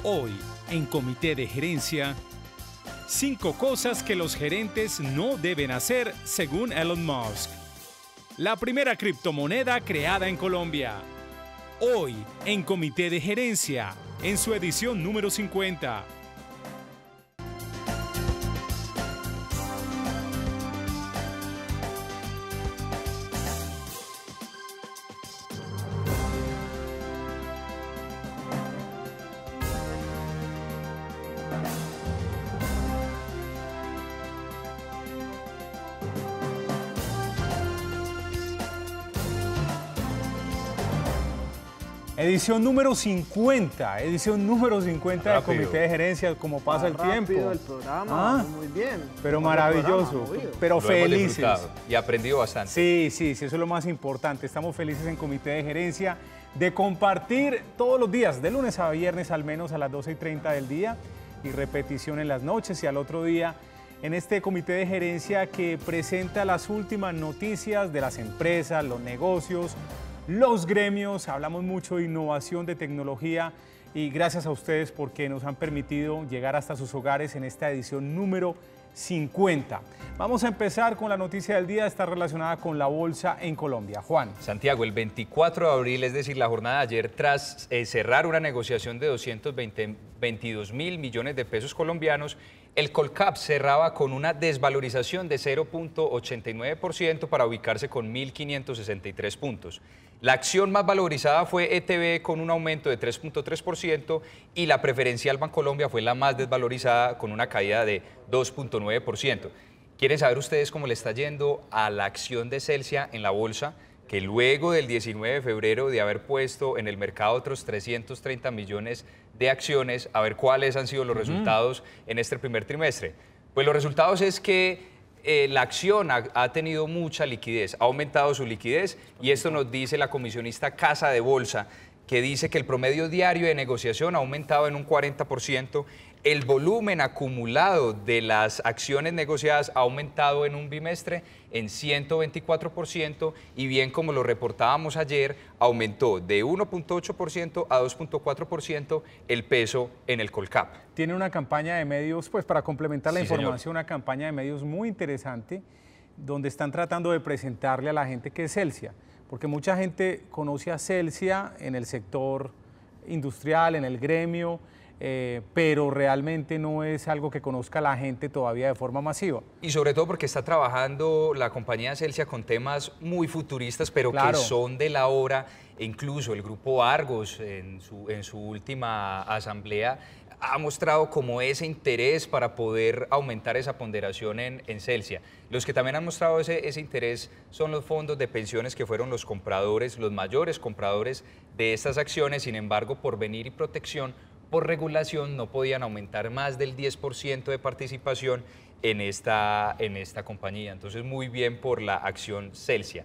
Hoy, en Comité de Gerencia, 5 cosas que los gerentes no deben hacer según Elon Musk. La primera criptomoneda creada en Colombia. Hoy, en Comité de Gerencia, en su edición número 50. Edición número 50 del Comité de Gerencia, como pasa el tiempo. El programa, muy bien. Pero maravilloso, pero felices. Y aprendido bastante. Sí, eso es lo más importante. Estamos felices en Comité de Gerencia de compartir todos los días, de lunes a viernes al menos a las 12:30 del día y repetición en las noches y al otro día en este Comité de Gerencia que presenta las últimas noticias de las empresas, los negocios, los gremios. Hablamos mucho de innovación, de tecnología y gracias a ustedes porque nos han permitido llegar hasta sus hogares en esta edición número 50. Vamos a empezar con la noticia del día, está relacionada con la bolsa en Colombia. Juan. Santiago, el 24 de abril, es decir, la jornada de ayer, tras cerrar una negociación de 222 mil millones de pesos colombianos, el Colcap cerraba con una desvalorización de 0.89% para ubicarse con 1.563 puntos. La acción más valorizada fue ETB con un aumento de 3.3% y la preferencial Bancolombia fue la más desvalorizada con una caída de 2.9%. ¿Quieren saber ustedes cómo le está yendo a la acción de Celsia en la bolsa? Que luego del 19 de febrero de haber puesto en el mercado otros 330 millones de acciones, a ver cuáles han sido los resultados en este primer trimestre. Pues los resultados es que la acción ha tenido mucha liquidez, ha aumentado su liquidez y esto nos dice la comisionista Casa de Bolsa, que dice que el promedio diario de negociación ha aumentado en un 40%, el volumen acumulado de las acciones negociadas ha aumentado en un bimestre en 124% y bien como lo reportábamos ayer, aumentó de 1.8% a 2.4% el peso en el Colcap. Tiene una campaña de medios, pues para complementar la información, señor. una campaña de medios muy interesante donde están tratando de presentarle a la gente qué es Celsia, porque mucha gente conoce a Celsia en el sector industrial, en el gremio, pero realmente no es algo que conozca la gente todavía de forma masiva. Y sobre todo porque está trabajando la compañía Celsia con temas muy futuristas, pero claro, que son de la hora. E incluso el grupo Argos en su última asamblea ha mostrado como ese interés para poder aumentar esa ponderación en Celsia. Los que también han mostrado ese interés son los fondos de pensiones que fueron los compradores, los mayores compradores de estas acciones. Sin embargo, por venir y protección, por regulación, no podían aumentar más del 10% de participación en esta compañía. Entonces, muy bien por la acción Celsia.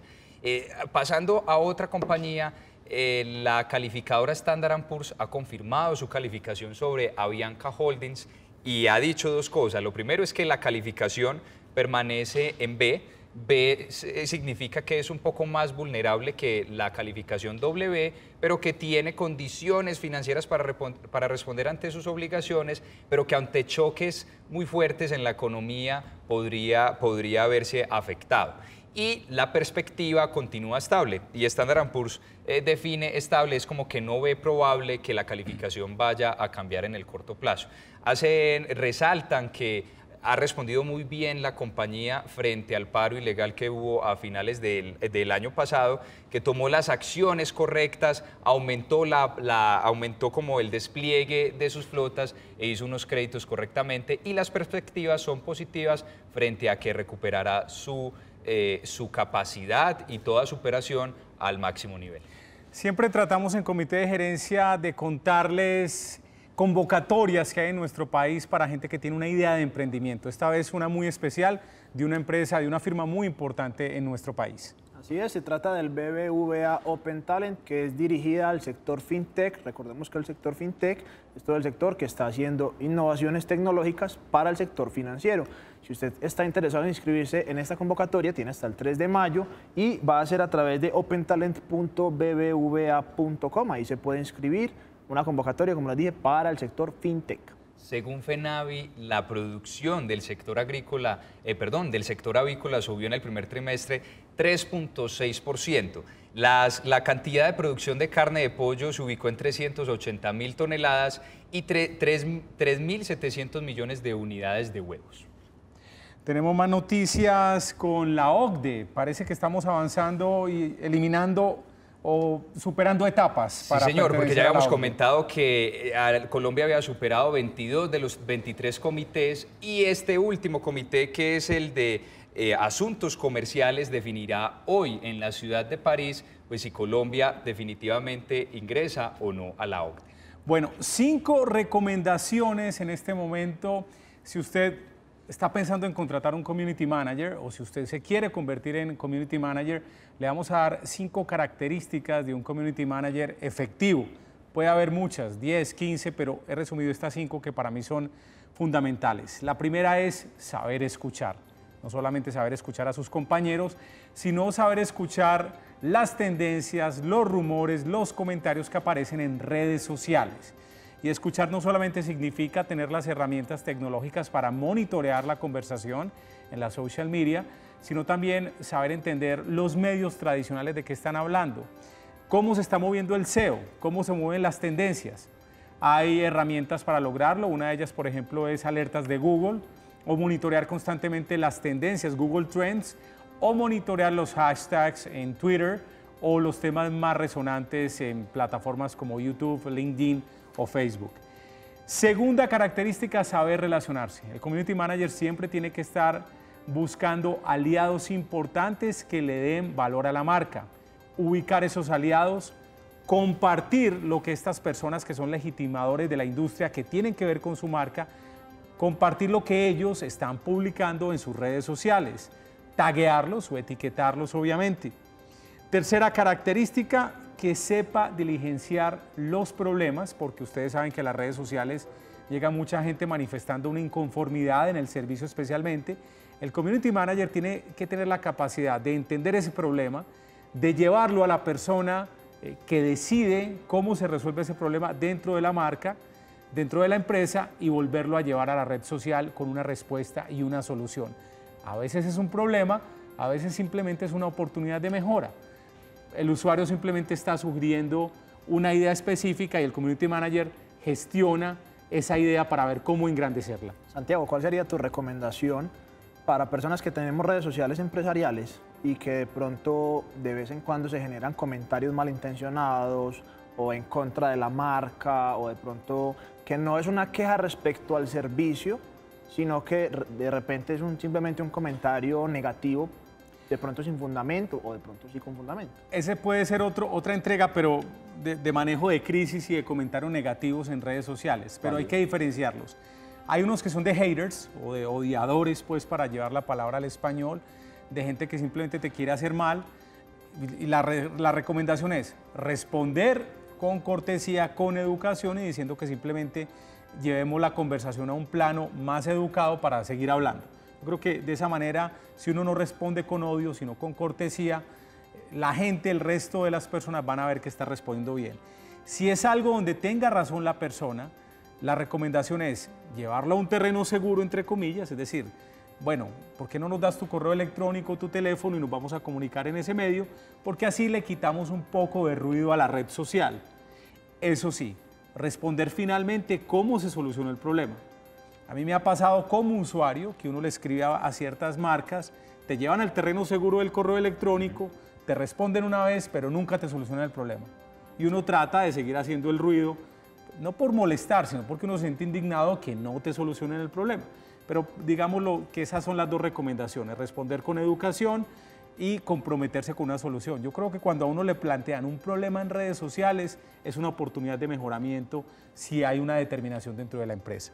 Pasando a otra compañía, la calificadora Standard & Poor's ha confirmado su calificación sobre Avianca Holdings y ha dicho dos cosas. Lo primero es que la calificación permanece en B. B significa que es un poco más vulnerable que la calificación W, pero que tiene condiciones financieras para responder ante sus obligaciones, pero que ante choques muy fuertes en la economía podría verse afectado. Y la perspectiva continúa estable, y Standard & Poor's define estable, es como que no ve probable que la calificación vaya a cambiar en el corto plazo. Resaltan que ha respondido muy bien la compañía frente al paro ilegal que hubo a finales del año pasado, que tomó las acciones correctas, aumentó como el despliegue de sus flotas e hizo unos créditos correctamente, y las perspectivas son positivas frente a que recuperará su capacidad y toda su operación al máximo nivel. Siempre tratamos en Comité de Gerencia de contarles convocatorias que hay en nuestro país para gente que tiene una idea de emprendimiento. Esta vez una muy especial de una empresa, de una firma muy importante en nuestro país. Así es, se trata del BBVA Open Talent, que es dirigida al sector fintech. Recordemos que el sector fintech es todo el sector que está haciendo innovaciones tecnológicas para el sector financiero. Si usted está interesado en inscribirse en esta convocatoria, tiene hasta el 3 de mayo y va a ser a través de opentalent.bbva.com. Ahí se puede inscribir. una convocatoria, como les dije, para el sector fintech. Según FENAVI, la producción del sector del sector avícola subió en el primer trimestre 3.6%. La cantidad de producción de carne de pollo se ubicó en 380.000 toneladas y 3.700 millones de unidades de huevos. Tenemos más noticias con la OCDE. Parece que estamos avanzando y eliminando o superando etapas. Sí, señor, porque ya habíamos comentado que Colombia había superado 22 de los 23 comités y este último comité, que es el de asuntos comerciales, definirá hoy en la ciudad de París pues si Colombia definitivamente ingresa o no a la OCDE. Bueno, 5 recomendaciones en este momento. Si usted está pensando en contratar un community manager o si usted se quiere convertir en community manager, le vamos a dar 5 características de un community manager efectivo. Puede haber muchas, 10, 15, pero he resumido estas 5 que para mí son fundamentales. La primera es saber escuchar. No solamente saber escuchar a sus compañeros, sino saber escuchar las tendencias, los rumores, los comentarios que aparecen en redes sociales. Y escuchar no solamente significa tener las herramientas tecnológicas para monitorear la conversación en la social media, sino también saber entender los medios tradicionales de qué están hablando, cómo se está moviendo el SEO, cómo se mueven las tendencias. Hay herramientas para lograrlo, una de ellas, por ejemplo, es alertas de Google, o monitorear constantemente las tendencias, Google Trends, o monitorear los hashtags en Twitter, o los temas más resonantes en plataformas como YouTube, LinkedIn o Facebook. Segunda característica, saber relacionarse. El community manager siempre tiene que estar buscando aliados importantes que le den valor a la marca, ubicar esos aliados, compartir lo que estas personas que son legitimadores de la industria, que tienen que ver con su marca, compartir lo que ellos están publicando en sus redes sociales, taguearlos o etiquetarlos, obviamente. Tercera característica, que sepa diligenciar los problemas, porque ustedes saben que en las redes sociales llega mucha gente manifestando una inconformidad en el servicio especialmente. El community manager tiene que tener la capacidad de entender ese problema, de llevarlo a la persona que decide cómo se resuelve ese problema dentro de la marca, dentro de la empresa, y volverlo a llevar a la red social con una respuesta y una solución. A veces es un problema, a veces simplemente es una oportunidad de mejora. El usuario simplemente está sugiriendo una idea específica y el community manager gestiona esa idea para ver cómo engrandecerla. Santiago, ¿cuál sería tu recomendación para personas que tenemos redes sociales empresariales y que de pronto de vez en cuando se generan comentarios malintencionados o en contra de la marca, o de pronto que no es una queja respecto al servicio, sino que de repente es simplemente un comentario negativo, de pronto sin fundamento o de pronto sí con fundamento? Ese puede ser otra entrega, pero de manejo de crisis y de comentarios negativos en redes sociales, pero hay que diferenciarlos. Hay unos que son de haters o de odiadores, pues, para llevar la palabra al español, de gente que simplemente te quiere hacer mal, y la recomendación es responder con cortesía, con educación, y diciendo que simplemente llevemos la conversación a un plano más educado para seguir hablando. Yo creo que de esa manera, si uno no responde con odio, sino con cortesía, la gente, el resto de las personas van a ver que está respondiendo bien. Si es algo donde tenga razón la persona, la recomendación es llevarlo a un terreno seguro, entre comillas, es decir, bueno, ¿por qué no nos das tu correo electrónico, tu teléfono y nos vamos a comunicar en ese medio? Porque así le quitamos un poco de ruido a la red social. Eso sí, responder finalmente cómo se solucionó el problema. A mí me ha pasado como usuario que uno le escribe a ciertas marcas, te llevan al terreno seguro del correo electrónico, te responden una vez, pero nunca te solucionan el problema. Y uno trata de seguir haciendo el ruido, no por molestar, sino porque uno se siente indignado que no te solucionen el problema. Pero digámoslo que esas son las 2 recomendaciones, responder con educación y comprometerse con una solución. Yo creo que cuando a uno le plantean un problema en redes sociales, es una oportunidad de mejoramiento si hay una determinación dentro de la empresa.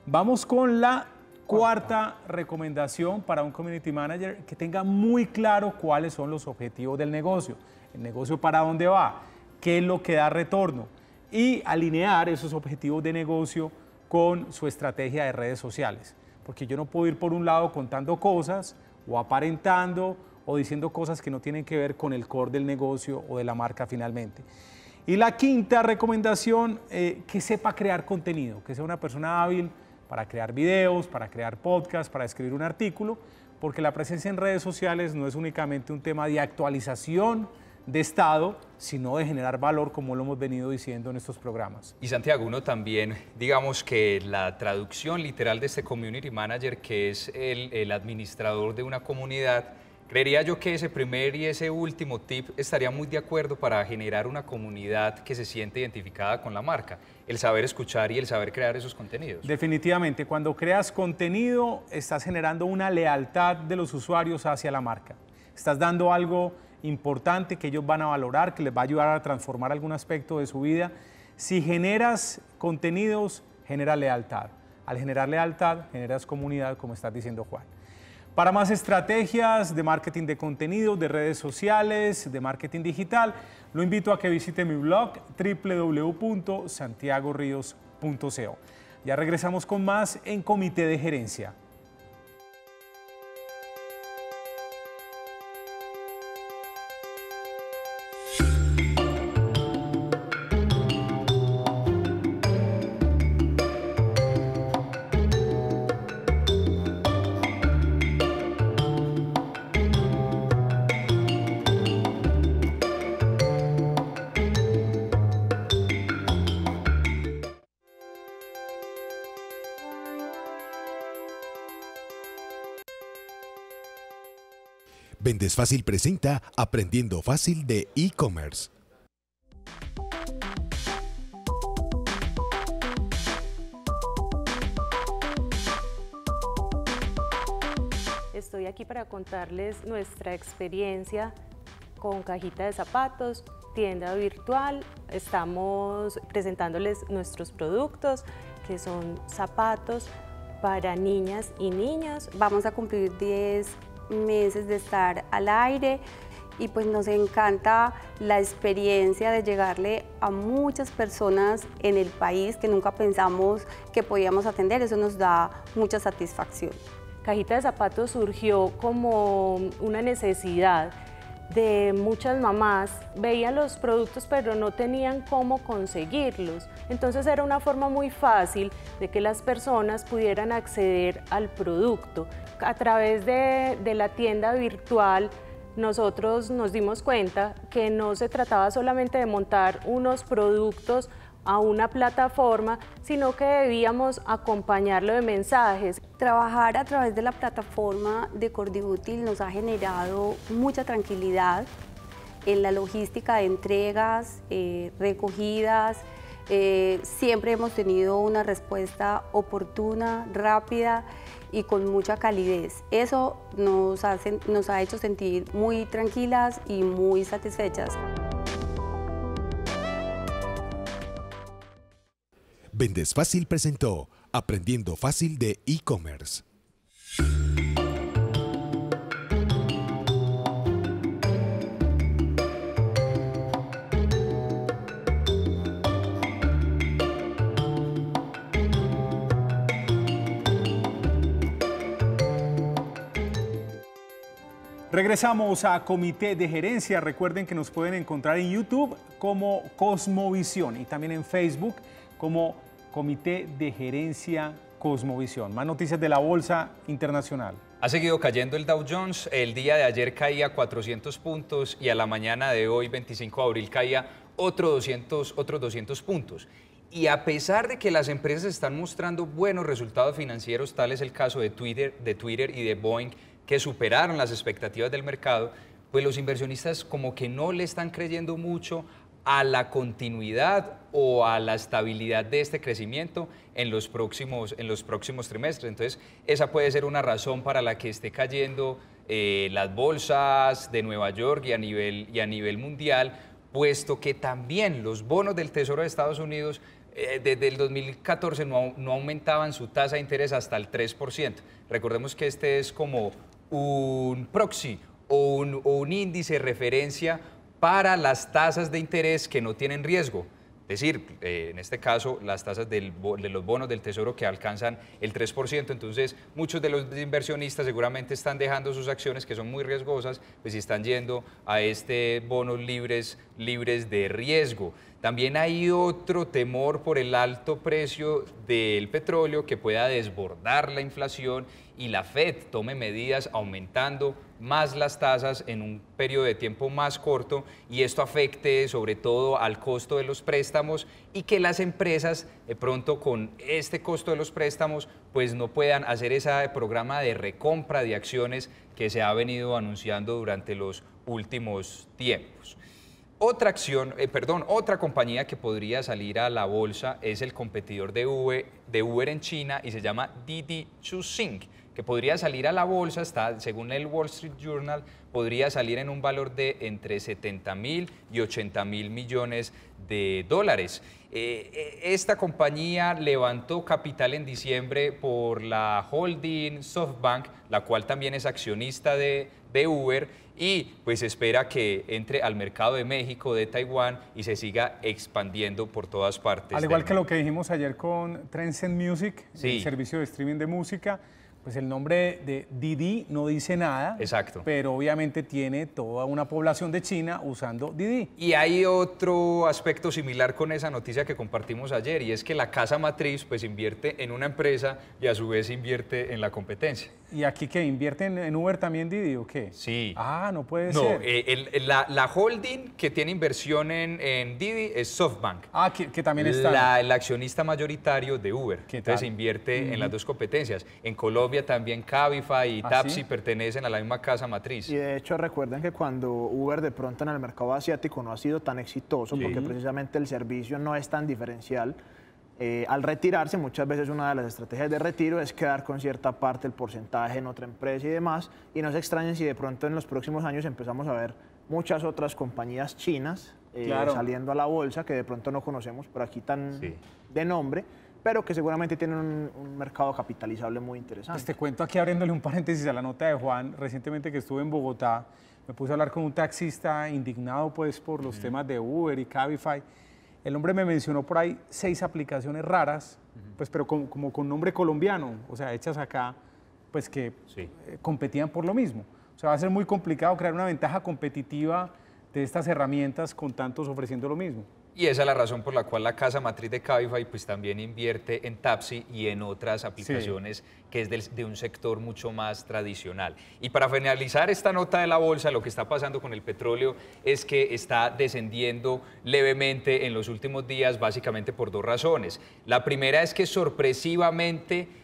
Vamos con la cuarta recomendación para un community manager: que tenga muy claro cuáles son los objetivos del negocio, el negocio para dónde va, qué es lo que da retorno, y alinear esos objetivos de negocio con su estrategia de redes sociales. Porque yo no puedo ir por un lado contando cosas o aparentando o diciendo cosas que no tienen que ver con el core del negocio o de la marca finalmente. Y la quinta recomendación, que sepa crear contenido, que sea una persona hábil para crear videos, para crear podcasts, para escribir un artículo, porque la presencia en redes sociales no es únicamente un tema de actualización de estado, sino de generar valor, como lo hemos venido diciendo en estos programas. Y Santiago, uno también, digamos que la traducción literal de este community manager, que es el administrador de una comunidad, creería yo que ese primer y ese último tip estaría muy de acuerdo para generar una comunidad que se siente identificada con la marca, el saber escuchar y el saber crear esos contenidos. Definitivamente, cuando creas contenido, estás generando una lealtad de los usuarios hacia la marca. Estás dando algo importante que ellos van a valorar, que les va a ayudar a transformar algún aspecto de su vida. Si generas contenidos, genera lealtad. Al generar lealtad, generas comunidad, como estás diciendo, Juan. Para más estrategias de marketing de contenido, de redes sociales, de marketing digital, lo invito a que visite mi blog www.santiagorios.co. Ya regresamos con más en Comité de Gerencia. Vendes Fácil presenta Aprendiendo Fácil de e-commerce. Estoy aquí para contarles nuestra experiencia con Cajita de Zapatos, tienda virtual. Estamos presentándoles nuestros productos, que son zapatos para niñas y niños. Vamos a cumplir 10 meses de estar al aire y pues nos encanta la experiencia de llegarle a muchas personas en el país que nunca pensamos que podíamos atender. Eso nos da mucha satisfacción. Cajita de Zapatos surgió como una necesidad de muchas mamás. Veían los productos pero no tenían cómo conseguirlos. Entonces era una forma muy fácil de que las personas pudieran acceder al producto. A través de la tienda virtual nosotros nos dimos cuenta que no se trataba solamente de montar unos productos a una plataforma, sino que debíamos acompañarlo de mensajes. Trabajar a través de la plataforma de Cordibútil nos ha generado mucha tranquilidad en la logística de entregas, recogidas. Siempre hemos tenido una respuesta oportuna, rápida y con mucha calidez. Eso nos ha hecho sentir muy tranquilas y muy satisfechas. Vendes Fácil presentó Aprendiendo Fácil de e-commerce. Regresamos a Comité de Gerencia. Recuerden que nos pueden encontrar en YouTube como Cosmovisión y también en Facebook como Comité de Gerencia Cosmovisión. Más noticias de la Bolsa Internacional. Ha seguido cayendo el Dow Jones. El día de ayer caía 400 puntos y a la mañana de hoy, 25 de abril, caía otros 200 puntos. Y a pesar de que las empresas están mostrando buenos resultados financieros, tal es el caso de Twitter y de Boeing, que superaron las expectativas del mercado, pues los inversionistas como que no le están creyendo mucho a la continuidad o a la estabilidad de este crecimiento en los próximos trimestres. Entonces, esa puede ser una razón para la que esté cayendo las bolsas de Nueva York y a nivel mundial, puesto que también los bonos del Tesoro de Estados Unidos desde el 2014 no aumentaban su tasa de interés hasta el 3%. Recordemos que este es como un proxy o un índice de referencia para las tasas de interés que no tienen riesgo. Es decir, en este caso, las tasas de los bonos del Tesoro que alcanzan el 3%. Entonces, muchos de los inversionistas seguramente están dejando sus acciones, que son muy riesgosas, pues y están yendo a bonos libres de riesgo. También hay otro temor por el alto precio del petróleo que pueda desbordar la inflación y la Fed tome medidas aumentando más las tasas en un periodo de tiempo más corto y esto afecte sobre todo al costo de los préstamos y que las empresas de pronto con este costo de los préstamos pues no puedan hacer ese programa de recompra de acciones que se ha venido anunciando durante los últimos tiempos. Otra compañía que podría salir a la bolsa es el competidor de Uber en China y se llama Didi Chuxing, que podría salir a la bolsa, según el Wall Street Journal, podría salir en un valor de entre 70.000 y 80.000 millones de dólares. Esta compañía levantó capital en diciembre por la holding SoftBank, la cual también es accionista de Uber, y pues espera que entre al mercado de México, de Taiwán y se siga expandiendo por todas partes. Al igual que lo que dijimos ayer con Tencent Music, sí, el servicio de streaming de música, pues el nombre de Didi no dice nada, exacto, pero obviamente tiene toda una población de China usando Didi. Y hay otro aspecto similar con esa noticia que compartimos ayer, y es que la casa matriz pues invierte en una empresa y a su vez invierte en la competencia. ¿Y aquí qué? ¿Invierten en Uber también Didi o qué? Sí. Ah, no puede ser. No, la holding que tiene inversión en Didi es SoftBank. Ah, que también está. El accionista mayoritario de Uber. Entonces invierte en las dos competencias. En Colombia también Cabify y Tapsi, ¿sí?, pertenecen a la misma casa matriz. Y de hecho recuerden que cuando Uber de pronto en el mercado asiático no ha sido tan exitoso, sí, porque precisamente el servicio no es tan diferencial, al retirarse, muchas veces una de las estrategias de retiro es quedar con cierta parte del porcentaje en otra empresa y demás, y no se extrañen si de pronto en los próximos años empezamos a ver muchas otras compañías chinas saliendo a la bolsa que de pronto no conocemos por aquí tan de nombre, pero que seguramente tienen un mercado capitalizable muy interesante. Pues te cuento aquí abriéndole un paréntesis a la nota de Juan, recientemente que estuve en Bogotá, me puse a hablar con un taxista indignado pues por los temas de Uber y Cabify. El hombre me mencionó por ahí 6 aplicaciones raras, pues, pero como con nombre colombiano, o sea, hechas acá, pues que competían por lo mismo. O sea, va a ser muy complicado crear una ventaja competitiva de estas herramientas con tantos ofreciendo lo mismo. Y esa es la razón por la cual la casa matriz de Cabify pues también invierte en Tapsi y en otras aplicaciones que es de un sector mucho más tradicional. Y para finalizar esta nota de la bolsa, lo que está pasando con el petróleo es que está descendiendo levemente en los últimos días, básicamente por 2 razones. La primera es que sorpresivamente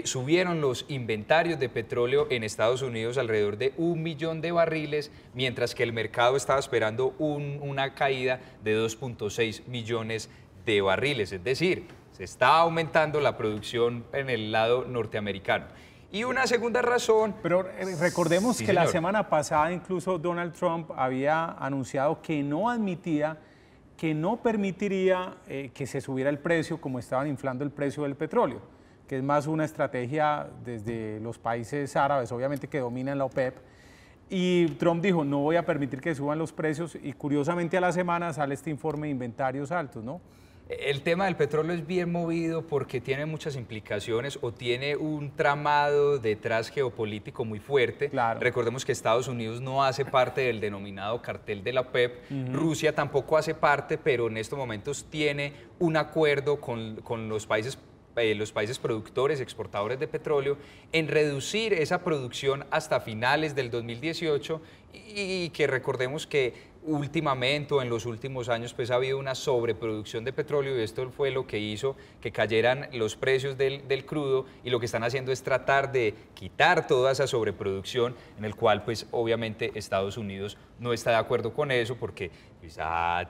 subieron los inventarios de petróleo en Estados Unidos alrededor de 1 millón de barriles, mientras que el mercado estaba esperando una caída de 2.6 millones de barriles. Es decir, se está aumentando la producción en el lado norteamericano. Y una segunda razón... Pero recordemos que la semana pasada incluso Donald Trump había anunciado que no admitía, que no permitiría que se subiera el precio como estaban inflando el precio del petróleo, que es más una estrategia desde los países árabes, obviamente que dominan la OPEP, y Trump dijo, no voy a permitir que suban los precios, y curiosamente a la semana sale este informe de inventarios altos, ¿no? El tema del petróleo es bien movido porque tiene muchas implicaciones o tiene un tramado detrás geopolítico muy fuerte. Claro. Recordemos que Estados Unidos no hace parte del denominado cartel de la OPEP, Rusia tampoco hace parte, pero en estos momentos tiene un acuerdo con los países productores, exportadores de petróleo, en reducir esa producción hasta finales del 2018 y que recordemos que últimamente o en los últimos años pues ha habido una sobreproducción de petróleo y esto fue lo que hizo que cayeran los precios del crudo y lo que están haciendo es tratar de quitar toda esa sobreproducción en el cual pues obviamente Estados Unidos no está de acuerdo con eso porque pues,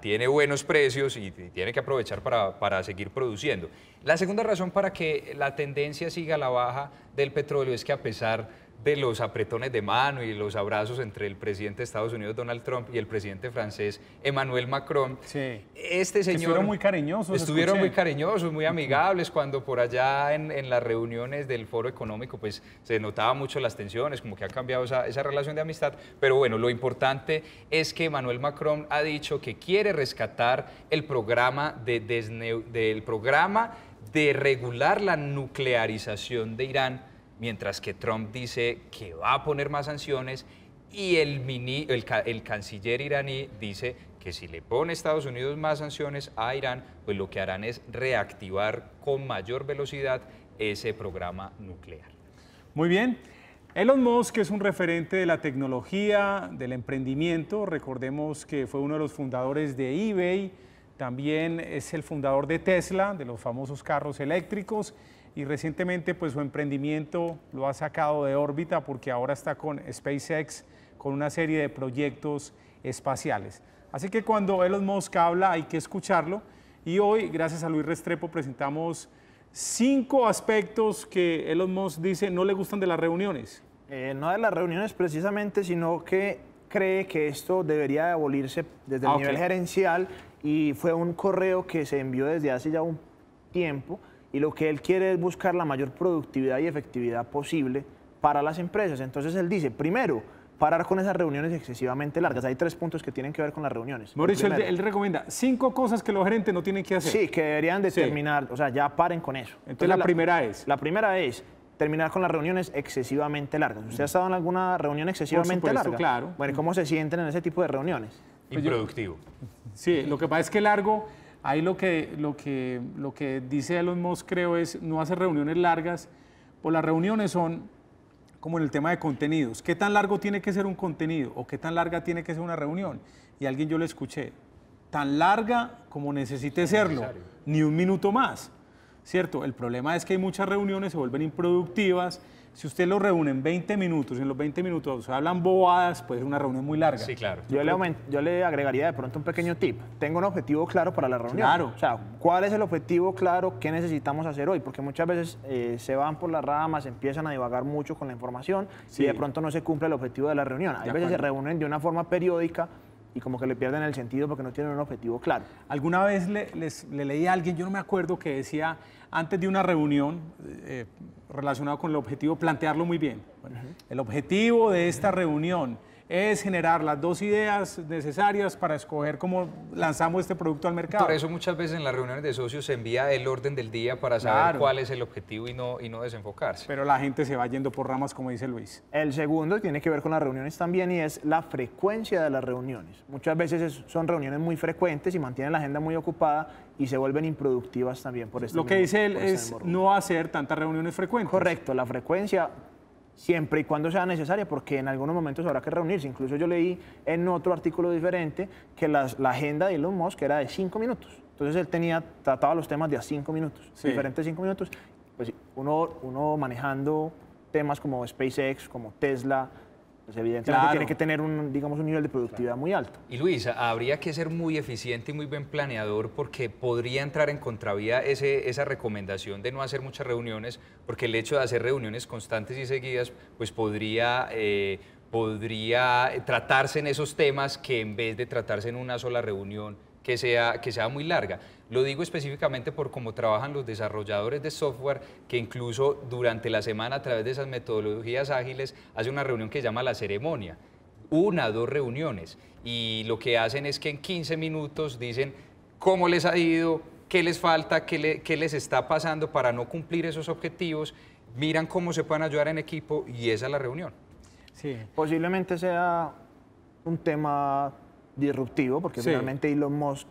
tiene buenos precios y tiene que aprovechar para seguir produciendo. La segunda razón para que la tendencia siga a la baja del petróleo es que a pesar de los apretones de mano y los abrazos entre el presidente de Estados Unidos, Donald Trump, y el presidente francés, Emmanuel Macron. Este señor... Estuvieron muy cariñosos. Estuvieron muy cariñosos, muy amigables, cuando por allá en las reuniones del Foro Económico pues se notaba mucho las tensiones, como que ha cambiado esa relación de amistad. Pero bueno, lo importante es que Emmanuel Macron ha dicho que quiere rescatar el programa de regular la nuclearización de Irán, mientras que Trump dice que va a poner más sanciones y el canciller iraní dice que si le pone Estados Unidos más sanciones a Irán, pues lo que harán es reactivar con mayor velocidad ese programa nuclear. Muy bien. Elon Musk es un referente de la tecnología, del emprendimiento. Recordemos que fue uno de los fundadores de eBay, también es el fundador de Tesla, de los famosos carros eléctricos, y recientemente pues su emprendimiento lo ha sacado de órbita porque ahora está con SpaceX, con una serie de proyectos espaciales. Así que cuando Elon Musk habla hay que escucharlo, y hoy, gracias a Luis Restrepo, presentamos 5 aspectos que Elon Musk dice no le gustan de las reuniones. No de las reuniones precisamente, sino que cree que esto debería de abolirse desde el nivel gerencial, y fue un correo que se envió desde hace ya un tiempo, y lo que él quiere es buscar la mayor productividad y efectividad posible para las empresas. Entonces él dice, primero, parar con esas reuniones excesivamente largas. Hay 3 puntos que tienen que ver con las reuniones. Mauricio, él recomienda 5 cosas que los gerentes no tienen que hacer. Sí, que deberían determinar, o sea, ya paren con eso. Entonces la primera es... La primera es terminar con las reuniones excesivamente largas. ¿Usted ha estado en alguna reunión excesivamente larga? Claro. Bueno, ¿cómo se sienten en ese tipo de reuniones? Improductivo. Sí, lo que pasa es que largo, ahí lo que dice Elon Musk, creo, es no hacer reuniones largas, pues las reuniones son como en el tema de contenidos. ¿Qué tan largo tiene que ser un contenido o qué tan larga tiene que ser una reunión? Y alguien yo le escuché, tan larga como necesite serlo, ni un minuto más, ¿cierto? El problema es que hay muchas reuniones, se vuelven improductivas. Si usted lo reúne en 20 minutos, en los 20 minutos hablan bobadas, puede ser una reunión muy larga. Sí, claro. Yo le agregaría de pronto un pequeño tip. Tengo un objetivo claro para la reunión. Claro. O sea, ¿cuál es el objetivo claro? ¿Qué necesitamos hacer hoy? Porque muchas veces se van por las ramas, empiezan a divagar mucho con la información, y de pronto no se cumple el objetivo de la reunión. Hay veces se reúnen de una forma periódica y como que le pierden el sentido porque no tienen un objetivo claro. Alguna vez le leí a alguien, yo no me acuerdo, que decía, antes de una reunión relacionado con el objetivo, plantearlo muy bien. Bueno, el objetivo de esta reunión es generar las 2 ideas necesarias para escoger cómo lanzamos este producto al mercado. Por eso muchas veces en las reuniones de socios se envía el orden del día para saber cuál es el objetivo y no desenfocarse. Pero la gente se va yendo por ramas, como dice Luis. El segundo tiene que ver con las reuniones también, y es la frecuencia de las reuniones. Muchas veces son reuniones muy frecuentes y mantienen la agenda muy ocupada y se vuelven improductivas también por esto. Lo que dice él es no hacer tantas reuniones frecuentes. Correcto, la frecuencia siempre y cuando sea necesaria, porque en algunos momentos habrá que reunirse. Incluso yo leí en otro artículo diferente que la agenda de Elon Musk era de 5 minutos. Entonces él trataba los temas de a 5 minutos, diferentes 5 minutos. Pues uno manejando temas como SpaceX, como Tesla, pues evidentemente tiene que tener un nivel de productividad muy alto. Y Luis, habría que ser muy eficiente y muy buen planeador, porque podría entrar en contravía esa recomendación de no hacer muchas reuniones, porque el hecho de hacer reuniones constantes y seguidas pues podría tratarse en esos temas que en vez de tratarse en una sola reunión que sea muy larga. Lo digo específicamente por cómo trabajan los desarrolladores de software, que incluso durante la semana, a través de esas metodologías ágiles, hace una reunión que se llama la ceremonia. 1 o 2 reuniones. Y lo que hacen es que en 15 minutos dicen cómo les ha ido, qué les falta, qué les está pasando para no cumplir esos objetivos, miran cómo se pueden ayudar en equipo, y esa es la reunión. Sí. Posiblemente sea un tema disruptivo, porque finalmente Elon Musk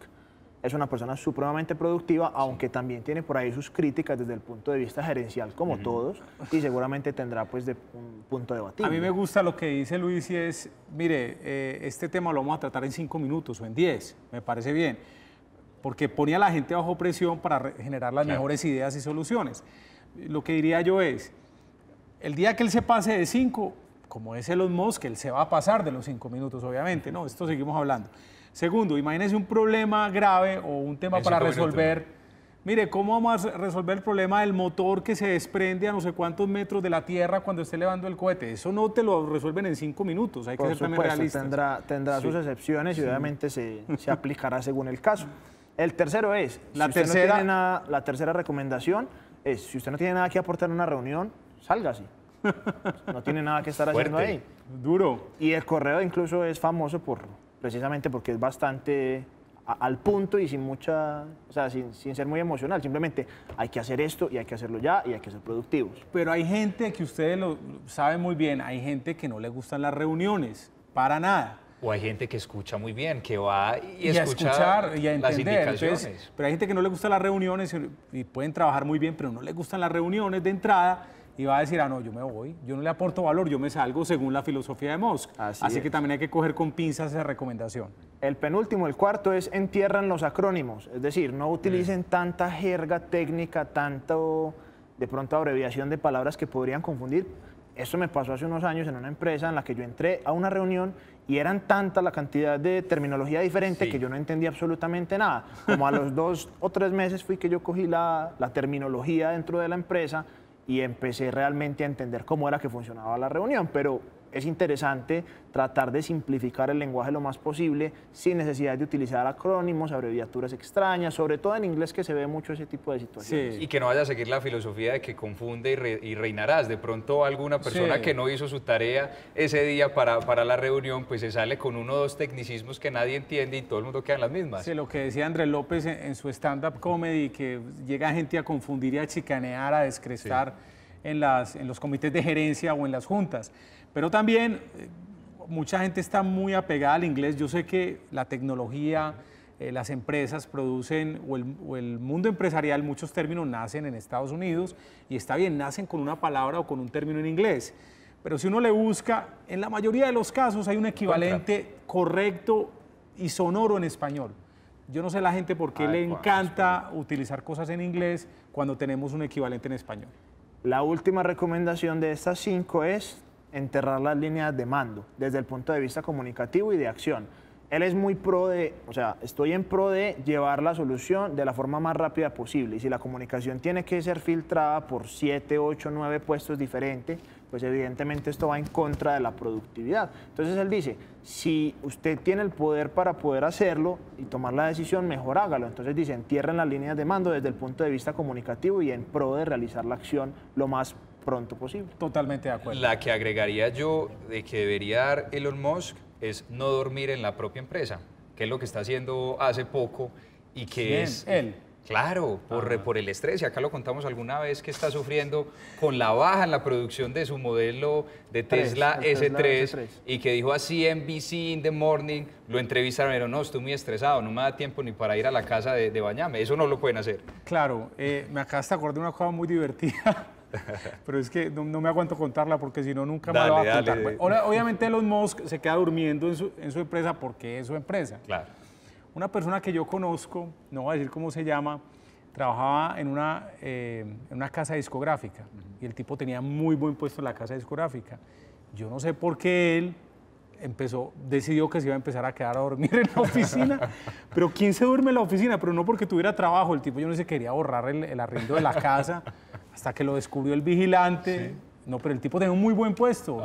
es una persona supremamente productiva, aunque también tiene por ahí sus críticas desde el punto de vista gerencial, como todos, y seguramente tendrá pues un punto debatible. A mí me gusta lo que dice Luis, y es, mire, este tema lo vamos a tratar en 5 minutos o en 10, me parece bien, porque ponía a la gente bajo presión para generar las mejores ideas y soluciones. Lo que diría yo es, el día que él se pase de 5, como es Elon Musk, él se va a pasar de los 5 minutos, obviamente, ¿no? Esto seguimos hablando. Segundo, imagínese un problema grave o un tema para resolver. Mire, ¿cómo vamos a resolver el problema del motor que se desprende a no sé cuántos metros de la Tierra cuando esté elevando el cohete? Eso no te lo resuelven en 5 minutos, hay que ser también realistas. Tendrá sus excepciones, y obviamente se aplicará según el caso. El tercero es, la tercera recomendación es, si usted no tiene nada que aportar en una reunión, sálgase. No tiene nada que estar haciendo ahí. Duro. Y el correo incluso es famoso precisamente porque es bastante al punto y sin ser muy emocional. Simplemente hay que hacer esto y hay que hacerlo ya y hay que ser productivos. Pero hay gente que ustedes lo saben muy bien, hay gente que no le gustan las reuniones, para nada. O hay gente que escucha muy bien, que va y a escucha escuchar y a las entender. indicaciones. Entonces, pero hay gente que no le gustan las reuniones y pueden trabajar muy bien, pero no les gustan las reuniones de entrada y va a decir, ah, no, yo me voy, yo no le aporto valor, yo me salgo según la filosofía de Musk. Así que también hay que coger con pinzas esa recomendación. El penúltimo, el cuarto, es entierran los acrónimos, es decir, no utilicen tanta jerga técnica, tanto de pronto abreviación de palabras que podrían confundir. Eso me pasó hace unos años en una empresa en la que yo entré a una reunión y eran tanta la cantidad de terminología diferente que yo no entendía absolutamente nada. Como a los 2 o 3 meses fui que yo cogí la terminología dentro de la empresa y empecé realmente a entender cómo era que funcionaba la reunión, pero es interesante tratar de simplificar el lenguaje lo más posible sin necesidad de utilizar acrónimos, abreviaturas extrañas, sobre todo en inglés que se ve mucho ese tipo de situaciones. Y que no vaya a seguir la filosofía de que confunde y reinarás. De pronto alguna persona que no hizo su tarea ese día para la reunión, pues se sale con 1 o 2 tecnicismos que nadie entiende y todo el mundo queda en las mismas. Sí, lo que decía Andrés López en su stand-up comedy, que llega gente a confundir y a chicanear, a descrestar en los comités de gerencia o en las juntas. Pero también mucha gente está muy apegada al inglés. Yo sé que la tecnología, las empresas producen, o el mundo empresarial, muchos términos nacen en Estados Unidos y está bien, nacen con una palabra o con un término en inglés. Pero si uno le busca, en la mayoría de los casos hay un equivalente correcto y sonoro en español. Yo no sé la gente por qué le encanta utilizar cosas en inglés cuando tenemos un equivalente en español. La última recomendación de estas 5 es enterrar las líneas de mando desde el punto de vista comunicativo y de acción. Él es muy pro de, o sea, estoy en pro de llevar la solución de la forma más rápida posible. Y si la comunicación tiene que ser filtrada por 7, 8, 9 puestos diferentes, pues evidentemente esto va en contra de la productividad. Entonces él dice, si usted tiene el poder para poder hacerlo y tomar la decisión, mejor hágalo. Entonces dice, entierren las líneas de mando desde el punto de vista comunicativo y en pro de realizar la acción lo más pronto posible. Totalmente de acuerdo. La que agregaría yo de que debería dar Elon Musk es no dormir en la propia empresa, que es lo que está haciendo hace poco y que es... él. Claro, por el estrés, y acá lo contamos alguna vez que está sufriendo con la baja en la producción de su modelo de Tesla S3 y que dijo a CNBC in the morning, lo entrevistaron y dijeron, no, estoy muy estresado, no me da tiempo ni para ir a la casa de bañarme, eso no lo pueden hacer. Claro, me acabas de acordar de una cosa muy divertida, pero es que no me aguanto contarla porque si no nunca me la voy a contar. Bueno, obviamente Elon Musk se queda durmiendo en su empresa porque es su empresa. Claro. Una persona que yo conozco, no voy a decir cómo se llama, trabajaba en una casa discográfica y el tipo tenía muy buen puesto en la casa discográfica. Yo no sé por qué él decidió que se iba a empezar a quedar a dormir en la oficina. Pero ¿quién se duerme en la oficina? Pero no porque tuviera trabajo, el tipo yo no sé, quería ahorrar el arriendo de la casa hasta que lo descubrió el vigilante. Sí. No, pero el tipo tenía un muy buen puesto.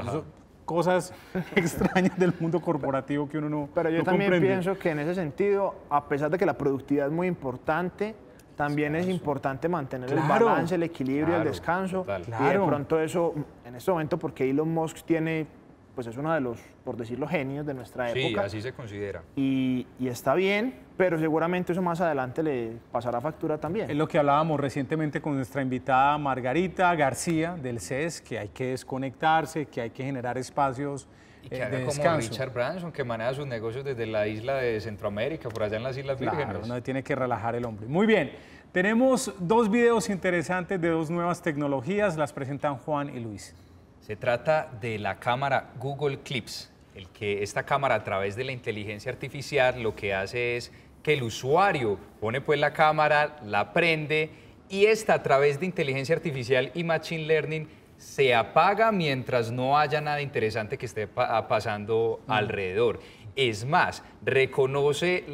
Cosas extrañas del mundo corporativo que uno no Pero yo no también comprende. pienso que en ese sentido, a pesar de que la productividad es muy importante, también es importante mantener el balance, el equilibrio, el descanso. Y de pronto eso, en este momento, porque Elon Musk tiene, pues es uno de los, por decirlo, genios de nuestra época. Sí, así se considera. Y está bien, pero seguramente eso más adelante le pasará factura también. Es lo que hablábamos recientemente con nuestra invitada Margarita García del CES, que hay que desconectarse, que hay que generar espacios y que haga como Richard Branson, que maneja sus negocios desde la isla de Centroamérica, por allá en las Islas Vírgenes. Claro, no tiene que relajar el hombre. Muy bien, tenemos 2 videos interesantes de 2 nuevas tecnologías, las presentan Juan y Luis. Se trata de la cámara Google Clips, esta cámara a través de la inteligencia artificial lo que hace es que el usuario pone pues la cámara, la prende y esta a través de inteligencia artificial y machine learning se apaga mientras no haya nada interesante que esté pasando alrededor. Es más, reconoce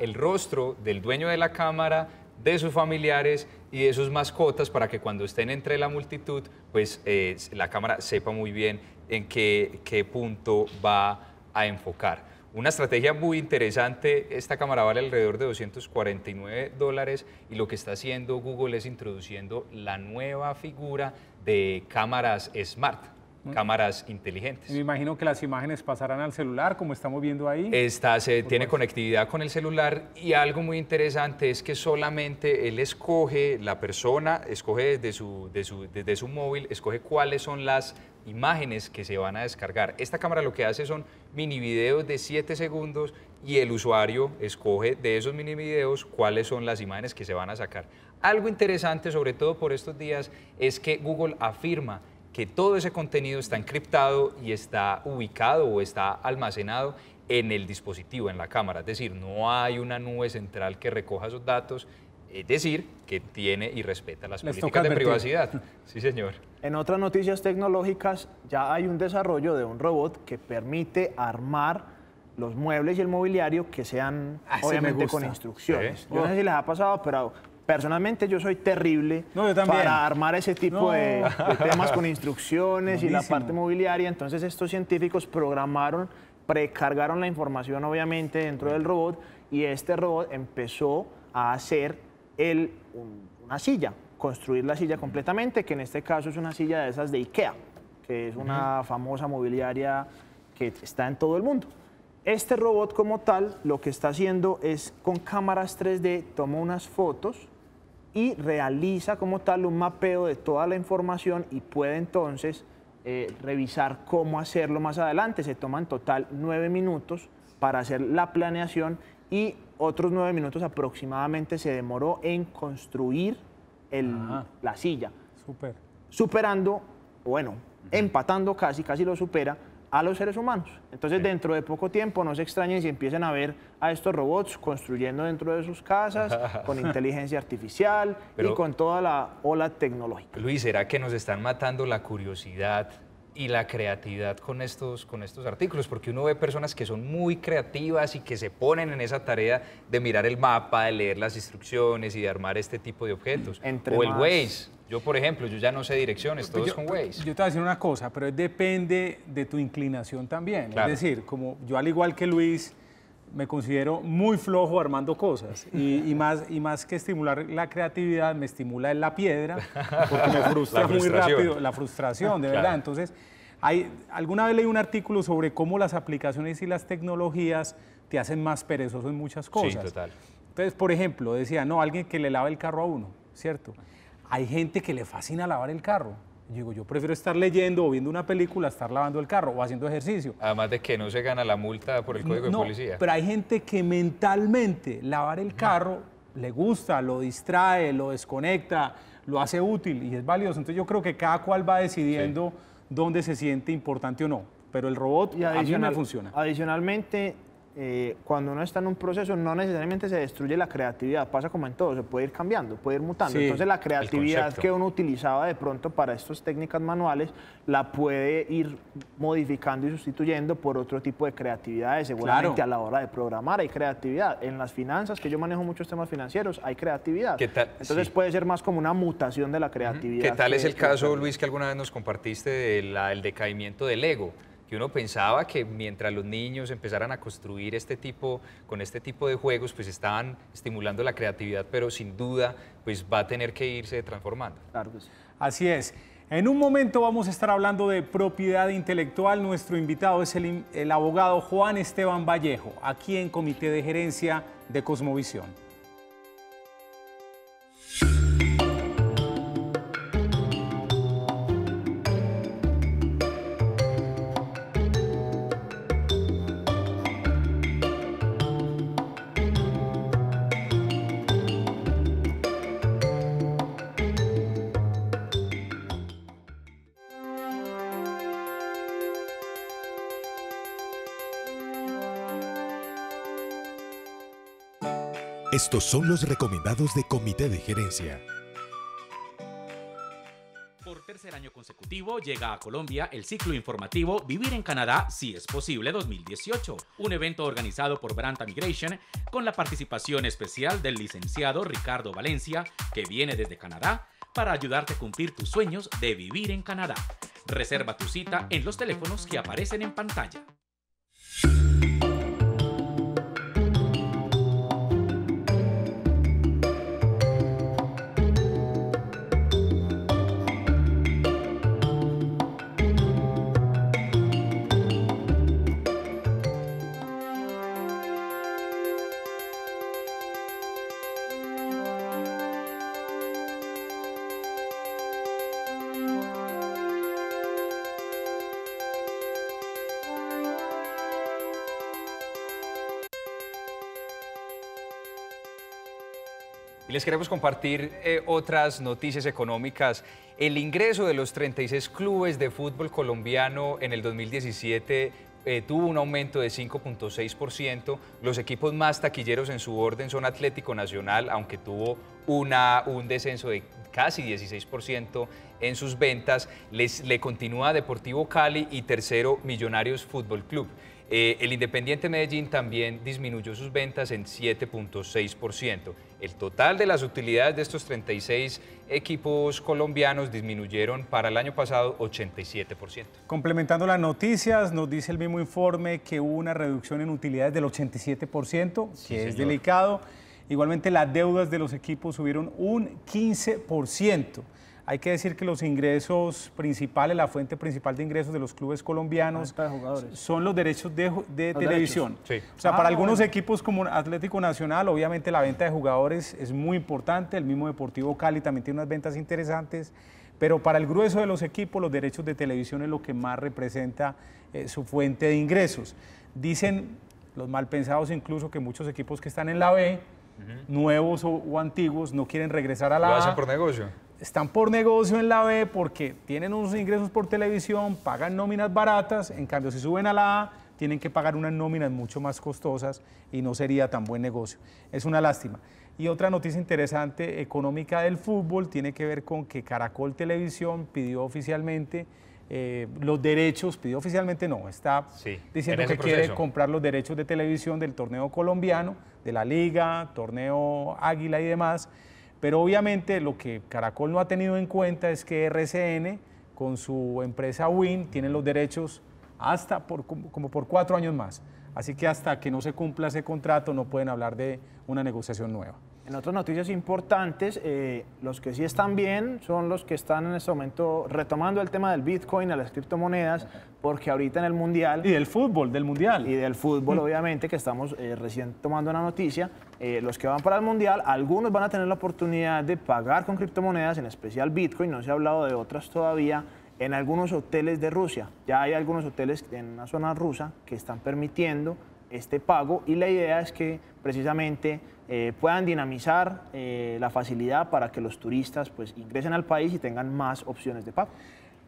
el rostro del dueño de la cámara, de sus familiares y de sus mascotas para que cuando estén entre la multitud, pues la cámara sepa muy bien en qué punto va a enfocar. Una estrategia muy interesante, esta cámara vale alrededor de $249 y lo que está haciendo Google es introduciendo la nueva figura de cámaras Smart. cámaras inteligentes. Me imagino que las imágenes pasarán al celular, como estamos viendo ahí. Tiene conectividad con el celular y algo muy interesante es que solamente él escoge, la persona escoge desde su móvil, escoge cuáles son las imágenes que se van a descargar. Esta cámara lo que hace son mini videos de 7 segundos y el usuario escoge de esos mini videos cuáles son las imágenes que se van a sacar. Algo interesante, sobre todo por estos días, es que Google afirma que todo ese contenido está encriptado y está ubicado o está almacenado en el dispositivo, en la cámara. Es decir, no hay una nube central que recoja esos datos, es decir, que tiene y respeta las políticas de privacidad. Sí, señor. En otras noticias tecnológicas, ya hay un desarrollo de un robot que permite armar los muebles y el mobiliario que sean, obviamente, con instrucciones. ¿Sí? Yo no sé si les ha pasado, pero personalmente yo soy terrible para armar ese tipo de temas con instrucciones y la parte mobiliaria. Entonces estos científicos precargaron la información obviamente dentro del robot y este robot empezó a hacer una silla, construir la silla completamente, que en este caso es una silla de esas de IKEA, que es una famosa mobiliaria que está en todo el mundo. Este robot como tal lo que está haciendo es con cámaras 3D toma unas fotos y realiza como tal un mapeo de toda la información y puede entonces revisar cómo hacerlo más adelante. Se toma en total 9 minutos para hacer la planeación y otros 9 minutos aproximadamente se demoró en construir la silla. Superando, empatando casi lo supera a los seres humanos. Entonces, dentro de poco tiempo, no se extrañen si empiezan a ver a estos robots construyendo dentro de sus casas, con inteligencia artificial y con toda la ola tecnológica. Luis, ¿será que nos están matando la curiosidad y la creatividad con estos artículos? Porque uno ve personas que son muy creativas y que se ponen en esa tarea de mirar el mapa, de leer las instrucciones y de armar este tipo de objetos. O el Waze. Yo, por ejemplo, yo ya no sé direcciones, todo es con Waze. Yo te voy a decir una cosa, pero depende de tu inclinación también. Claro. Es decir, como yo al igual que Luis, me considero muy flojo armando cosas y más que estimular la creatividad, me estimula en la piedra, porque me frustra muy rápido la frustración, de verdad. Entonces, alguna vez leí un artículo sobre cómo las aplicaciones y las tecnologías te hacen más perezoso en muchas cosas. Sí, total. Entonces, por ejemplo, decía, no, alguien que le lave el carro a uno, ¿cierto? Hay gente que le fascina lavar el carro. Yo prefiero estar leyendo o viendo una película, estar lavando el carro o haciendo ejercicio. Además de que no se gana la multa por el código de policía. Pero hay gente que mentalmente lavar el carro le gusta, lo distrae, lo desconecta, lo hace útil y es valioso. Entonces yo creo que cada cual va decidiendo dónde se siente importante o no. Pero el robot a mí me funciona. Adicionalmente, cuando uno está en un proceso, no necesariamente se destruye la creatividad, pasa como en todo, se puede ir cambiando, puede ir mutando. Entonces la creatividad que uno utilizaba de pronto para estas técnicas manuales, la puede ir modificando y sustituyendo por otro tipo de creatividades. Seguramente a la hora de programar hay creatividad. En las finanzas, que yo manejo muchos temas financieros, hay creatividad. ¿Qué tal? Entonces puede ser más como una mutación de la creatividad. ¿Qué tal es el caso, Luis, que alguna vez nos compartiste del decaimiento del Lego? Que uno pensaba que mientras los niños empezaran a construir con este tipo de juegos, pues estaban estimulando la creatividad, pero sin duda pues va a tener que irse transformando. Claro que sí. Así es. En un momento vamos a estar hablando de propiedad intelectual. Nuestro invitado es el abogado Juan Esteban Vallejo, aquí en Comité de Gerencia de Cosmovisión. Estos son los recomendados de Comité de Gerencia. Por tercer año consecutivo llega a Colombia el ciclo informativo Vivir en Canadá si es posible 2018, un evento organizado por Branta Migration con la participación especial del licenciado Ricardo Valencia, que viene desde Canadá para ayudarte a cumplir tus sueños de vivir en Canadá. Reserva tu cita en los teléfonos que aparecen en pantalla. Les queremos compartir otras noticias económicas. El ingreso de los 36 clubes de fútbol colombiano en el 2017 tuvo un aumento de 5.6%. Los equipos más taquilleros en su orden son Atlético Nacional, aunque tuvo un descenso de casi 16% en sus ventas. Le continúa Deportivo Cali y tercero Millonarios Fútbol Club. El Independiente Medellín también disminuyó sus ventas en 7.6%. El total de las utilidades de estos 36 equipos colombianos disminuyeron para el año pasado 87%. Complementando las noticias, nos dice el mismo informe que hubo una reducción en utilidades del 87%, Sí, que es señor. delicado. Igualmente las deudas de los equipos subieron un 15%. Hay que decir que los ingresos principales, la fuente principal de ingresos de los clubes colombianos Venta de jugadores. son los derechos de televisión. Sí. O sea, para algunos bueno. equipos como Atlético Nacional, obviamente la venta de jugadores es muy importante. El mismo Deportivo Cali también tiene unas ventas interesantes. Pero para el grueso de los equipos, los derechos de televisión es lo que más representa su fuente de ingresos. Dicen los malpensados incluso que muchos equipos que están en la B, nuevos o antiguos, no quieren regresar a la ¿Lo A. hacen por negocio? Están por negocio en la B porque tienen unos ingresos por televisión, pagan nóminas baratas, en cambio si suben a la A tienen que pagar unas nóminas mucho más costosas y no sería tan buen negocio. Es una lástima. Y otra noticia interesante económica del fútbol tiene que ver con que Caracol Televisión pidió oficialmente los derechos, pidió oficialmente no, está Sí, diciendo en que ese quiere proceso. comprar los derechos de televisión del torneo colombiano, de la Liga, torneo Águila y demás. Pero obviamente lo que Caracol no ha tenido en cuenta es que RCN, con su empresa Win, tienen los derechos hasta como por 4 años más. Así que hasta que no se cumpla ese contrato no pueden hablar de una negociación nueva. En otras noticias importantes, los que sí están bien son los que están en este momento retomando el tema del Bitcoin, a las criptomonedas, porque ahorita en el Mundial Y del fútbol, del Mundial. y del fútbol, obviamente, que estamos recién tomando una noticia, los que van para el Mundial, algunos van a tener la oportunidad de pagar con criptomonedas, en especial Bitcoin, no se ha hablado de otras todavía, en algunos hoteles de Rusia. Ya hay algunos hoteles en una zona rusa que están permitiendo este pago y la idea es que precisamente puedan dinamizar la facilidad para que los turistas pues, ingresen al país y tengan más opciones de pago.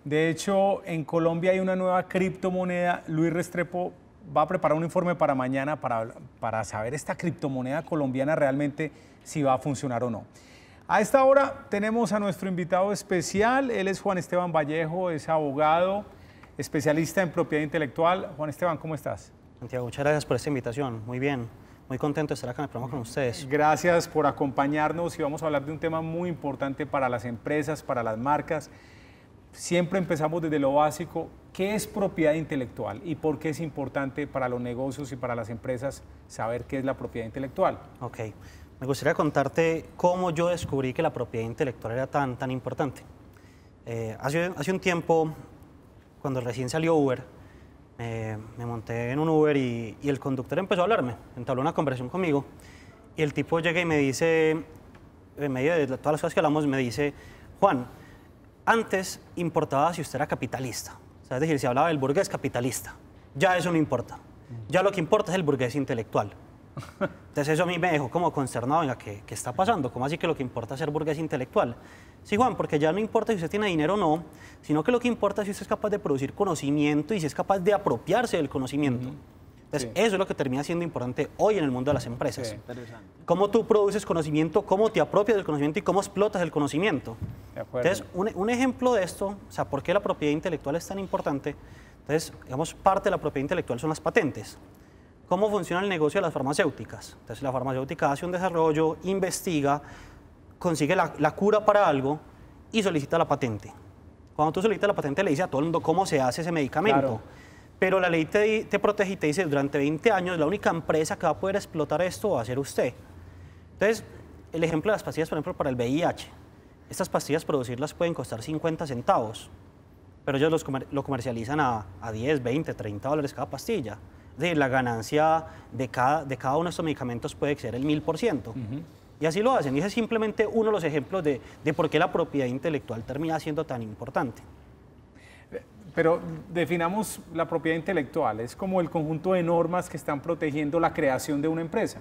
De hecho, en Colombia hay una nueva criptomoneda. Luis Restrepo va a preparar un informe para mañana para saber esta criptomoneda colombiana realmente si va a funcionar o no. A esta hora tenemos a nuestro invitado especial. Él es Juan Esteban Vallejo, es abogado, especialista en propiedad intelectual. Juan Esteban, ¿cómo estás? Santiago, muchas gracias por esta invitación. Muy bien, muy contento de estar acá en el programa con ustedes. Gracias por acompañarnos y vamos a hablar de un tema muy importante para las empresas, para las marcas. Siempre empezamos desde lo básico. ¿Qué es propiedad intelectual y por qué es importante para los negocios y para las empresas saber qué es la propiedad intelectual? Ok, me gustaría contarte cómo yo descubrí que la propiedad intelectual era tan importante. Hace un tiempo, cuando recién salió Uber, me monté en un Uber y el conductor empezó a hablarme, entabló una conversación conmigo y el tipo llega y me dice, en medio de todas las cosas que hablamos, me dice, Juan, antes importaba si usted era capitalista, o sea, es decir, si hablaba del burgués capitalista, ya eso no importa, ya lo que importa es el burgués intelectual. Entonces eso a mí me dejó como consternado, venga, ¿qué está pasando? ¿Cómo así que lo que importa es ser burgués intelectual? Sí, Juan, porque ya no importa si usted tiene dinero o no, sino que lo que importa es si usted es capaz de producir conocimiento y si es capaz de apropiarse del conocimiento. Entonces eso es lo que termina siendo importante hoy en el mundo de las empresas. Sí. Cómo tú produces conocimiento, cómo te apropias del conocimiento y cómo explotas el conocimiento. De acuerdo. Entonces, un ejemplo de esto, o sea, ¿por qué la propiedad intelectual es tan importante? Entonces, digamos, parte de la propiedad intelectual son las patentes. ¿Cómo funciona el negocio de las farmacéuticas? Entonces, la farmacéutica hace un desarrollo, investiga, consigue la cura para algo y solicita la patente. Cuando tú solicitas la patente, le dice a todo el mundo cómo se hace ese medicamento. Claro. Pero la ley te protege y te dice, durante 20 años, la única empresa que va a poder explotar esto va a ser usted. Entonces, el ejemplo de las pastillas, por ejemplo, para el VIH. Estas pastillas, producirlas pueden costar 50 centavos, pero ellos lo comercializan a 10, 20, 30 dólares cada pastilla. Es decir, la ganancia de cada uno de estos medicamentos puede ser el 1000%. Y así lo hacen. Y ese es simplemente uno de los ejemplos de por qué la propiedad intelectual termina siendo tan importante. Pero definamos la propiedad intelectual. Es como el conjunto de normas que están protegiendo la creación de una empresa.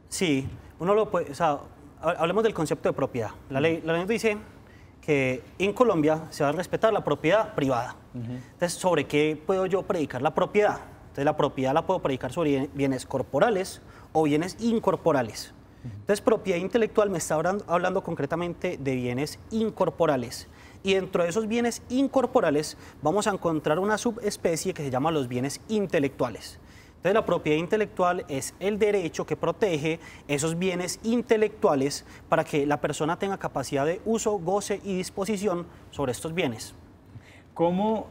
Sí, uno lo puede, o sea, hablemos del concepto de propiedad. La ley nos dice que en Colombia se va a respetar la propiedad privada. Entonces, ¿sobre qué puedo yo predicar la propiedad? Entonces, la propiedad la puedo predicar sobre bienes corporales o bienes incorporales. Entonces, propiedad intelectual me está hablando concretamente de bienes incorporales. Y dentro de esos bienes incorporales vamos a encontrar una subespecie que se llama los bienes intelectuales. Entonces, la propiedad intelectual es el derecho que protege esos bienes intelectuales para que la persona tenga capacidad de uso, goce y disposición sobre estos bienes. ¿Cómo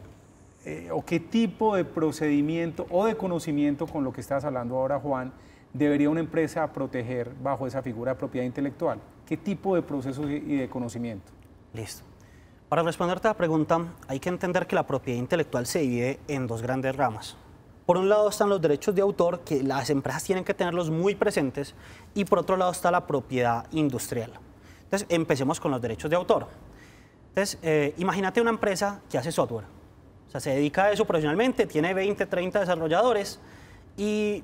o qué tipo de procedimiento o de conocimiento, con lo que estás hablando ahora, Juan, debería una empresa proteger bajo esa figura de propiedad intelectual? ¿Qué tipo de procesos y de conocimiento? Listo. Para responderte a la pregunta, hay que entender que la propiedad intelectual se divide en dos grandes ramas. Por un lado están los derechos de autor, que las empresas tienen que tenerlos muy presentes, y por otro lado está la propiedad industrial. Entonces, empecemos con los derechos de autor. Entonces, imagínate una empresa que hace software. O sea, se dedica a eso profesionalmente, tiene 20, 30 desarrolladores y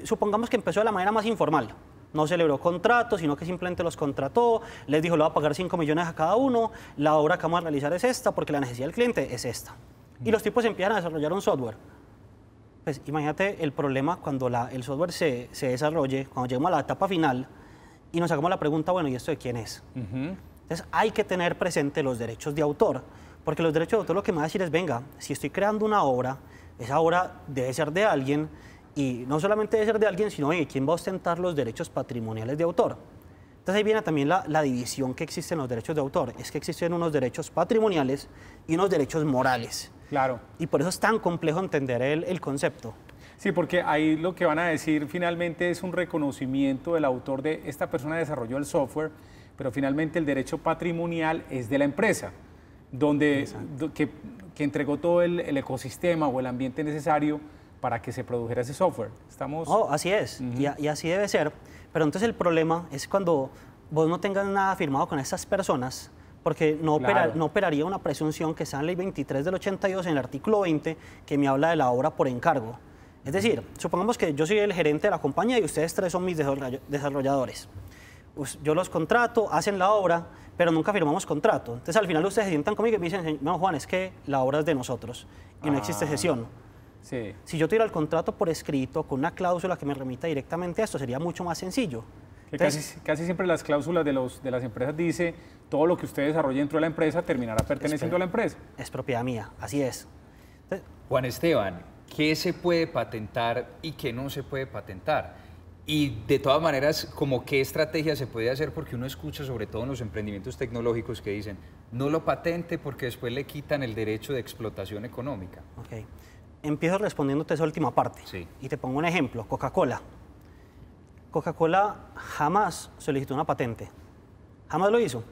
supongamos que empezó de la manera más informal. No celebró contratos, sino que simplemente los contrató, les dijo, le voy a pagar 5 millones a cada uno, la obra que vamos a realizar es esta, porque la necesidad del cliente es esta. Y los tipos empiezan a desarrollar un software. Pues imagínate el problema cuando el software se desarrolle, cuando lleguemos a la etapa final y nos hagamos la pregunta, bueno, ¿y esto de quién es? Entonces hay que tener presente los derechos de autor, porque los derechos de autor lo que me va a decir es, venga, si estoy creando una obra, esa obra debe ser de alguien, y no solamente debe ser de alguien, sino oye, ¿quién va a ostentar los derechos patrimoniales de autor? Entonces ahí viene también la división que existe en los derechos de autor, es que existen unos derechos patrimoniales y unos derechos morales. Claro. Y por eso es tan complejo entender el concepto. Sí, porque ahí lo que van a decir finalmente es un reconocimiento del autor de esta persona desarrolló el software, pero finalmente el derecho patrimonial es de la empresa, que entregó todo el ecosistema o el ambiente necesario para que se produjera ese software. ¿Estamos? Oh, así es, y así debe ser. Pero entonces el problema es cuando vos no tengas nada firmado con estas personas, porque no operaría una presunción que está en la Ley 23 del 82, en el artículo 20, que me habla de la obra por encargo. Es decir, supongamos que yo soy el gerente de la compañía y ustedes tres son mis desarrolladores. Yo los contrato, hacen la obra, pero nunca firmamos contrato. Entonces al final ustedes se sientan conmigo y me dicen, no, Juan, es que la obra es de nosotros y no existe cesión. Sí. Si yo tuviera el contrato por escrito, con una cláusula que me remita directamente a esto, sería mucho más sencillo. Entonces, casi siempre las cláusulas de las empresas dice todo lo que usted desarrolle dentro de la empresa terminará perteneciendo a la empresa. Es propiedad mía, así es. Entonces, Juan Esteban, ¿qué se puede patentar y qué no se puede patentar? Y de todas maneras, ¿cómo qué estrategia se puede hacer? Porque uno escucha, sobre todo en los emprendimientos tecnológicos, que dicen, no lo patente porque después le quitan el derecho de explotación económica. Ok. Empiezo respondiéndote esa última parte. Sí. Y te pongo un ejemplo, Coca-Cola. Coca-Cola jamás solicitó una patente, jamás lo hizo.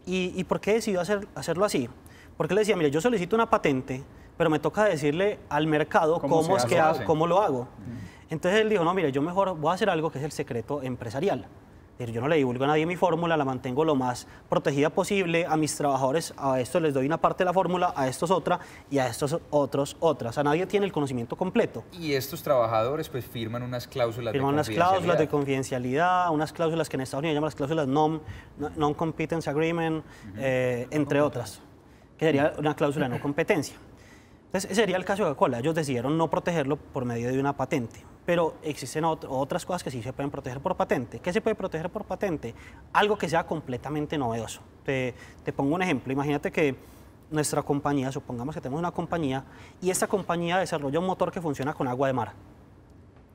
¿Y por qué decidió hacerlo así? Porque le decía, mire, yo solicito una patente, pero me toca decirle al mercado cómo lo hago. Entonces él dijo, no, mire, yo mejor voy a hacer algo que es el secreto empresarial. Yo no le divulgo a nadie mi fórmula, la mantengo lo más protegida posible. A mis trabajadores, a estos les doy una parte de la fórmula, a estos otra y a estos otros otra. O sea, nadie tiene el conocimiento completo. Y estos trabajadores pues firman unas cláusulas de confidencialidad, unas cláusulas que en Estados Unidos llaman las cláusulas Non-Competence Agreement, entre otras, que sería una cláusula de no competencia. Entonces, ese sería el caso de Coca-Cola. Ellos decidieron no protegerlo por medio de una patente. Pero existen otras cosas que sí se pueden proteger por patente. ¿Qué se puede proteger por patente? Algo que sea completamente novedoso. Te pongo un ejemplo. Imagínate que nuestra compañía, supongamos que tenemos una compañía, y esta compañía desarrolla un motor que funciona con agua de mar.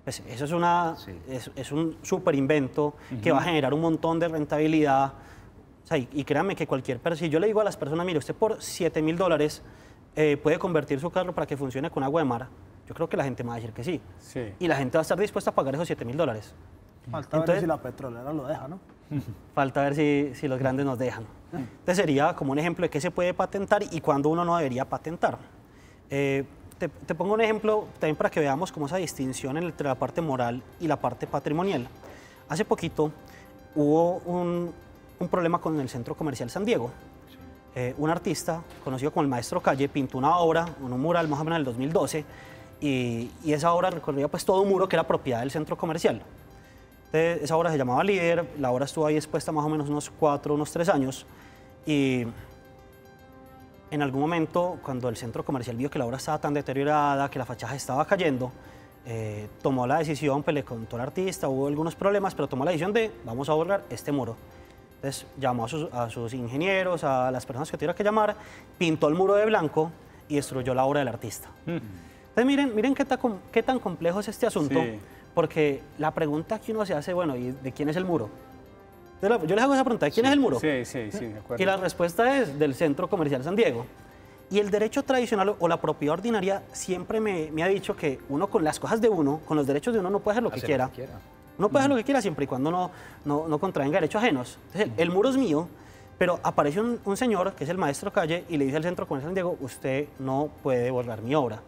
Pues eso es un súper invento que va a generar un montón de rentabilidad. O sea, y créanme que cualquier persona, si yo le digo a las personas, mire, usted por $7.000 puede convertir su carro para que funcione con agua de mar, yo creo que la gente me va a decir que sí. Y la gente va a estar dispuesta a pagar esos $7.000. Falta ver si la petrolera lo deja, ¿no? Falta ver si los grandes nos dejan. Entonces sería como un ejemplo de qué se puede patentar y cuándo uno no debería patentar. Te pongo un ejemplo también para que veamos cómo esa distinción entre la parte moral y la parte patrimonial. Hace poquito hubo un problema con el Centro Comercial San Diego. Un artista conocido como el Maestro Calle pintó una obra, un mural más o menos en el 2012, y esa obra recorría pues todo un muro que era propiedad del centro comercial. Entonces, esa obra se llamaba Líder, la obra estuvo ahí expuesta más o menos unos 3 años, y en algún momento, cuando el centro comercial vio que la obra estaba tan deteriorada, que la fachada estaba cayendo, tomó la decisión, pues le contó al artista, hubo algunos problemas, pero tomó la decisión de vamos a borrar este muro. Entonces llamó a sus ingenieros, a las personas que tuviera que llamar, pintó el muro de blanco y destruyó la obra del artista. Entonces miren qué tan complejo es este asunto, sí. Porque la pregunta que uno se hace, bueno, ¿y de quién es el muro? Yo les hago esa pregunta, ¿de quién es el muro? Sí, de acuerdo. Y la respuesta es del Centro Comercial San Diego. Y el derecho tradicional o la propiedad ordinaria siempre me ha dicho que uno con las cosas de uno, con los derechos de uno, no puede hacer lo que quiera. Uno puede hacer lo que quiera siempre y cuando no contravenga derechos ajenos. Entonces, el muro es mío, pero aparece un señor, que es el maestro Calle, y le dice al Centro Comercial San Diego, usted no puede borrar mi obra.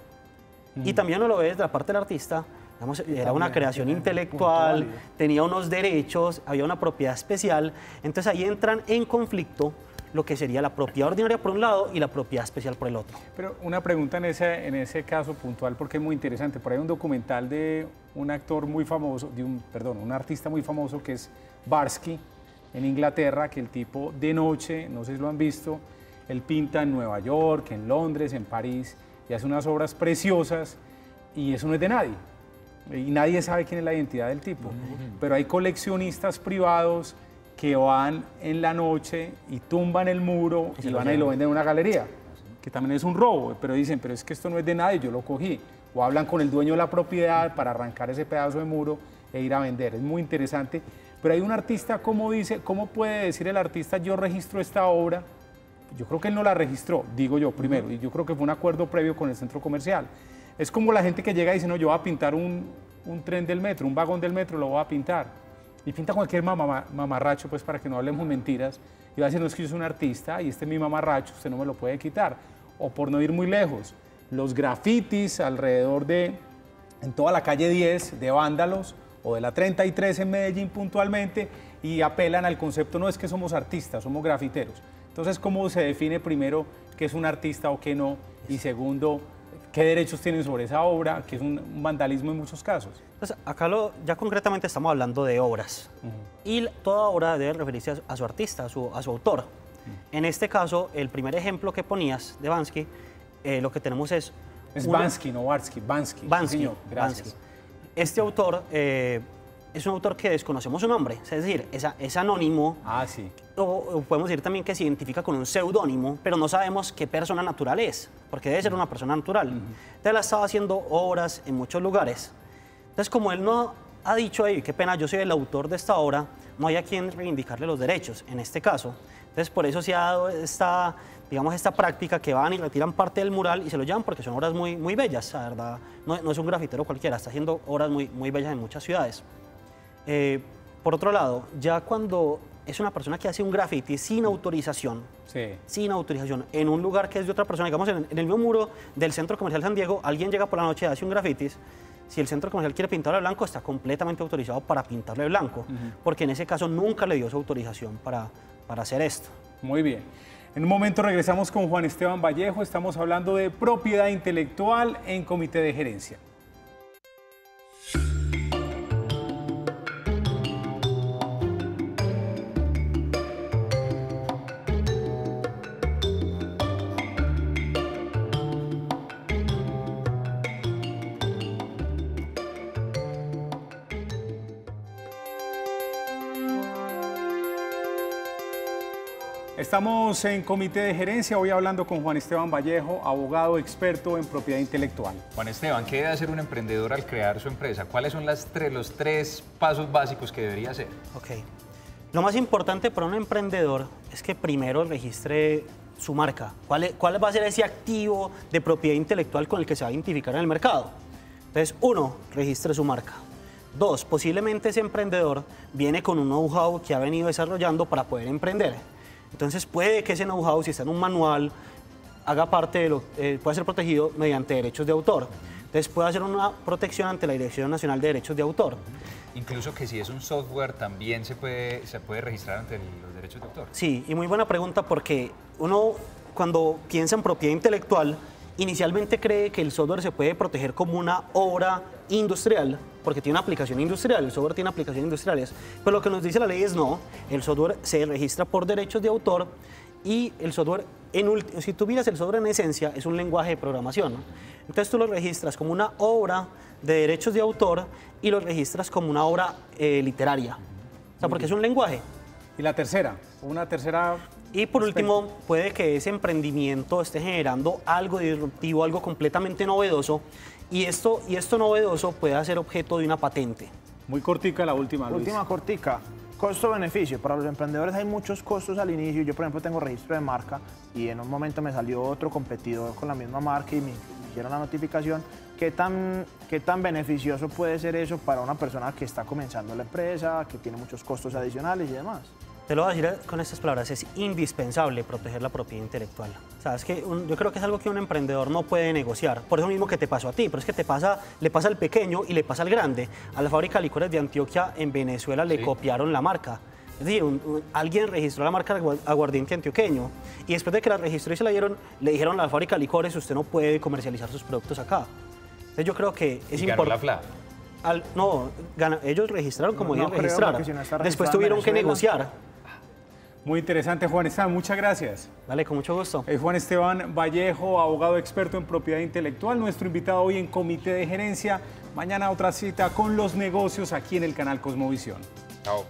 Y también uno lo ve desde la parte del artista, digamos, era una creación intelectual, tenía unos derechos, había una propiedad especial, entonces ahí entran en conflicto lo que sería la propiedad ordinaria por un lado y la propiedad especial por el otro. Pero una pregunta en ese caso puntual, porque es muy interesante. Por ahí hay un documental de un actor muy famoso, un artista muy famoso que es Barsky, en Inglaterra, que el tipo de noche, no sé si lo han visto, él pinta en Nueva York, en Londres, en París, y hace unas obras preciosas, y eso no es de nadie. Y nadie sabe quién es la identidad del tipo. Pero hay coleccionistas privados que van en la noche y tumban el muro y van y lo venden en una galería, que también es un robo, pero dicen, pero es que esto no es de nadie, yo lo cogí. O hablan con el dueño de la propiedad para arrancar ese pedazo de muro e ir a vender. Es muy interesante. Pero hay un artista, ¿cómo puede decir el artista, yo registro esta obra? Yo creo que él no la registró, digo yo primero, y yo creo que fue un acuerdo previo con el centro comercial. Es como la gente que llega y dice, no, yo voy a pintar un tren del metro, un vagón del metro, lo voy a pintar. Y pinta cualquier mamarracho, pues para que no hablemos mentiras, y va a decir, no, es que yo soy un artista y este es mi mamarracho, usted no me lo puede quitar. O por no ir muy lejos, los grafitis alrededor en toda la calle 10 de vándalos, o de la 33 en Medellín puntualmente, y apelan al concepto, no es que somos artistas, somos grafiteros. Entonces, ¿cómo se define primero qué es un artista o qué no? Y segundo, ¿qué derechos tienen sobre esa obra? Que es un vandalismo en muchos casos. Entonces, acá ya concretamente estamos hablando de obras. Y toda obra debe referirse a su artista, a su autor. En este caso, el primer ejemplo que ponías de Bansky, lo que tenemos es... Es Bansky, no Barsky, Bansky. Bansky, señor, gracias. Bansky. Este autor es un autor que desconocemos su nombre, es decir, es anónimo. Ah, sí. O podemos decir también que se identifica con un seudónimo, pero no sabemos qué persona natural es, porque debe ser una persona natural. Entonces, él ha estado haciendo obras en muchos lugares. Entonces, como él no ha dicho, hey, qué pena, yo soy el autor de esta obra, no hay a quien reivindicarle los derechos, en este caso. Entonces, por eso se ha dado esta práctica que van y retiran parte del mural y se lo llevan porque son obras muy, muy bellas, la verdad. No es un grafitero cualquiera, está haciendo obras muy, muy bellas en muchas ciudades. Por otro lado, ya cuando es una persona que hace un graffiti sin autorización, en un lugar que es de otra persona, digamos en el mismo muro del Centro Comercial San Diego, alguien llega por la noche y hace un graffiti. Si el centro comercial quiere pintarlo de blanco, está completamente autorizado para pintarlo de blanco, porque en ese caso nunca le dio su autorización para hacer esto. Muy bien. En un momento regresamos con Juan Esteban Vallejo, estamos hablando de propiedad intelectual en Comité de Gerencia. Estamos en Comité de Gerencia, hoy hablando con Juan Esteban Vallejo, abogado experto en propiedad intelectual. Juan Esteban, ¿qué debe hacer un emprendedor al crear su empresa? ¿Cuáles son los 3 pasos básicos que debería hacer? Ok. Lo más importante para un emprendedor es que primero registre su marca. ¿Cuál va a ser ese activo de propiedad intelectual con el que se va a identificar en el mercado? Entonces, 1, registre su marca. 2, posiblemente ese emprendedor viene con un know-how que ha venido desarrollando para poder emprender. Entonces puede que ese know-how, si está en un manual, haga parte de puede ser protegido mediante derechos de autor. Entonces puede hacer una protección ante la Dirección Nacional de Derechos de Autor. Incluso que si es un software también se puede registrar ante los derechos de autor. Sí, y muy buena pregunta porque uno cuando piensa en propiedad intelectual inicialmente cree que el software se puede proteger como una obra industrial, porque tiene una aplicación industrial, el software tiene aplicaciones industriales, pero lo que nos dice la ley es no, el software se registra por derechos de autor y el software, si tú miras el software en esencia, es un lenguaje de programación, ¿no? Entonces tú lo registras como una obra de derechos de autor y lo registras como una obra literaria, o sea, porque es un lenguaje. Y la tercera, una tercera... Y por último, puede que ese emprendimiento esté generando algo disruptivo, algo completamente novedoso, y esto novedoso puede ser objeto de una patente. Muy cortica la última, Luis. Última cortica. Costo-beneficio. Para los emprendedores hay muchos costos al inicio. Yo, por ejemplo, tengo registro de marca y en un momento me salió otro competidor con la misma marca y me hicieron la notificación. ¿Qué tan beneficioso puede ser eso para una persona que está comenzando la empresa, que tiene muchos costos adicionales y demás? Te lo voy a decir con estas palabras, es indispensable proteger la propiedad intelectual. O sea, es que yo creo que es algo que un emprendedor no puede negociar. Por eso mismo que te pasó a ti, pero es que le pasa al pequeño y le pasa al grande. A la fábrica de licores de Antioquia en Venezuela le copiaron la marca. Es decir, alguien registró la marca aguardiente antioqueño y después de que la registró y se la dieron, le dijeron a la fábrica de licores, usted no puede comercializar sus productos acá. Entonces yo creo que es importante. No, ellos registraron como ellos registraron. Después tuvieron que negociar. Muy interesante, Juan Esteban, muchas gracias. Vale, con mucho gusto. Juan Esteban Vallejo, abogado experto en propiedad intelectual, nuestro invitado hoy en Comité de Gerencia. Mañana otra cita con los negocios aquí en el canal Cosmovisión. Chao.